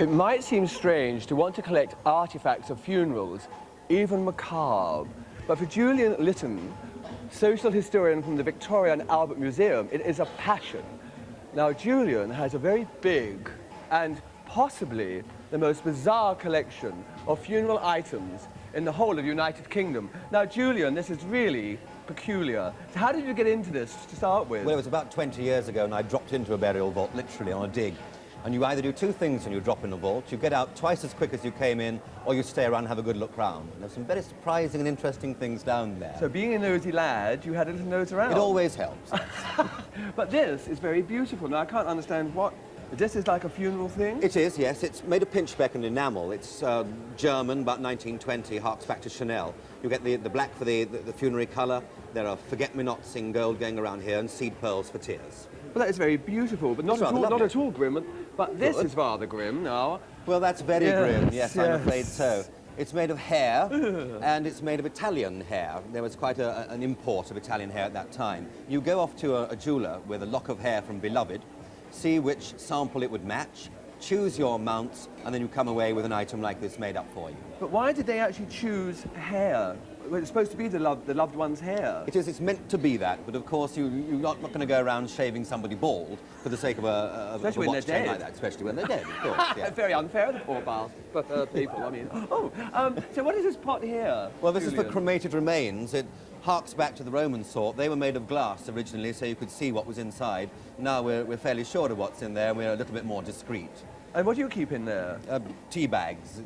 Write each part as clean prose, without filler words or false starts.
It might seem strange to want to collect artifacts of funerals, even macabre, but for Julian Lytton, social historian from the Victoria and Albert Museum, it is a passion. Now, Julian has a very big and possibly the most bizarre collection of funeral items in the whole of the United Kingdom. Now, Julian, this is really peculiar. So how did you get into this to start with? Well, it was about 20 years ago, and I dropped into a burial vault, literally on a dig. And you either do two things when you drop in a vault. You get out twice as quick as you came in, or you stay around and have a good look round. And there's some very surprising and interesting things down there. So being a nosy lad, you had a little nose around. It always helps. But this is very beautiful. Now, I can't understand what... This is like a funeral thing? It is, yes. It's made of pinchbeck and enamel. It's German, about 1920, harks back to Chanel. You get the black for the funerary colour. There are forget-me-nots in gold going around here and seed pearls for tears. Well, that is very beautiful, but not at all grim. But this is rather grim now. Well, that's very grim, yes, I'm afraid so. It's made of hair, Ugh. and it's made of Italian hair. There was quite an import of Italian hair at that time. You go off to a jeweller with a lock of hair from Beloved, see which sample it would match, choose your mounts, and then you come away with an item like this made up for you. But why did they actually choose hair? Well, it's supposed to be the loved one's hair. It is, it's meant to be that, but of course you're not going to go around shaving somebody bald for the sake of a Especially when watch they're chain dead. like that, especially when they're dead, of course. Yeah. Very unfair, the poor people, I mean. Oh, so what is this pot here? Well, this is Julian? for cremated remains. It harks back to the Roman sort. They were made of glass originally, so you could see what was inside. Now we're fairly sure of what's in there, and we're a little bit more discreet. And what do you keep in there? Tea bags.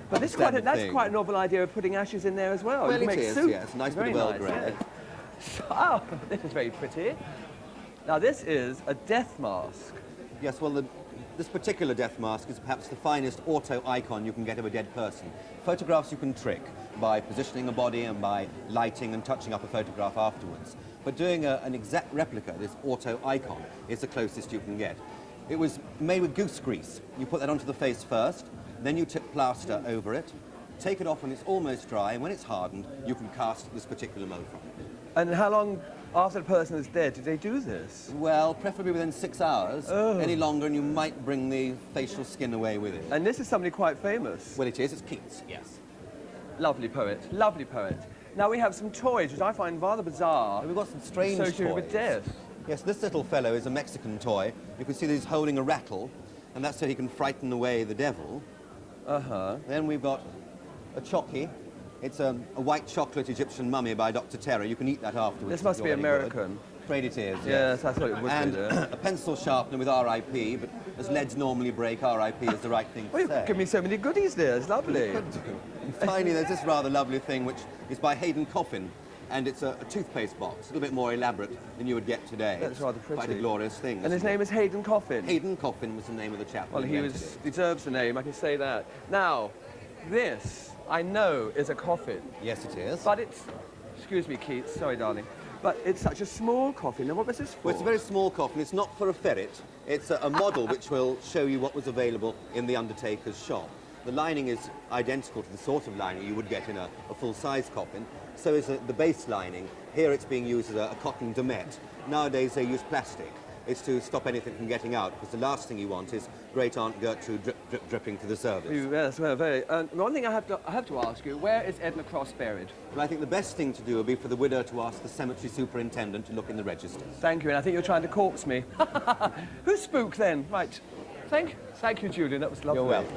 But that's quite a novel idea of putting ashes in there as well. Well, You can it make is, soup. yes. Nice bit Very of Earl nice, Grey. yes. Oh, this is very pretty. Now, this is a death mask. Yes, well, this particular death mask is perhaps the finest auto icon you can get of a dead person. Photographs you can trick by positioning a body and by lighting and touching up a photograph afterwards. But doing an exact replica, this auto icon, is the closest you can get. It was made with goose grease. You put that onto the face first, then you tip plaster over it, take it off when it's almost dry, and when it's hardened, you can cast this particular mold from it. And how long after the person is dead did they do this? Well, preferably within 6 hours. Oh. Any longer, and you might bring the facial skin away with it. And this is somebody quite famous. Well, it is. It's Keats, yes. Lovely poet, lovely poet. Now we have some toys, which I find rather bizarre. We've got some strange associated toys. with death. Yes, this little fellow is a Mexican toy. You can see that he's holding a rattle, and that's so he can frighten away the devil. Uh-huh. Then we've got a chocky. It's a white chocolate Egyptian mummy by Dr. Terra. You can eat that afterwards. This must if be you're any American. good. Afraid it is, Yes, I thought it would and be there. a pencil sharpener with R.I.P., but as leads normally break, R.I.P. is the right thing Oh, to you say. give me so many goodies there, it's lovely. And finally, there's this rather lovely thing, which is by Hayden Coffin, and it's a toothpaste box, a little bit more elaborate than you would get today. That's It's rather pretty. quite a glorious thing. And his isn't it? name is Hayden Coffin. Hayden Coffin was the name of the chap. Well, who he invented it. deserves the name, I can say that. Now, this, I know, is a coffin. Yes, it is. But it's, excuse me, Keats, sorry, darling. But it's such a small coffin. And what was this for? Well, it's a very small coffin. It's not for a ferret. It's a model which will show you what was available in the undertaker's shop. The lining is identical to the sort of lining you would get in a full-size coffin. So is the base lining. Here it's being used as a cotton domette. Nowadays they use plastic. It's to stop anything from getting out, because the last thing you want is Great Aunt Gertrude dripping to the service. Yes, well, very. One thing I have to ask you, where is Edna Cross buried? Well, I think the best thing to do would be for the widow to ask the cemetery superintendent to look in the registers. Thank you, and I think you're trying to corpse me. Who's spook then? Right. Thank you, Julian, that was lovely. You're welcome.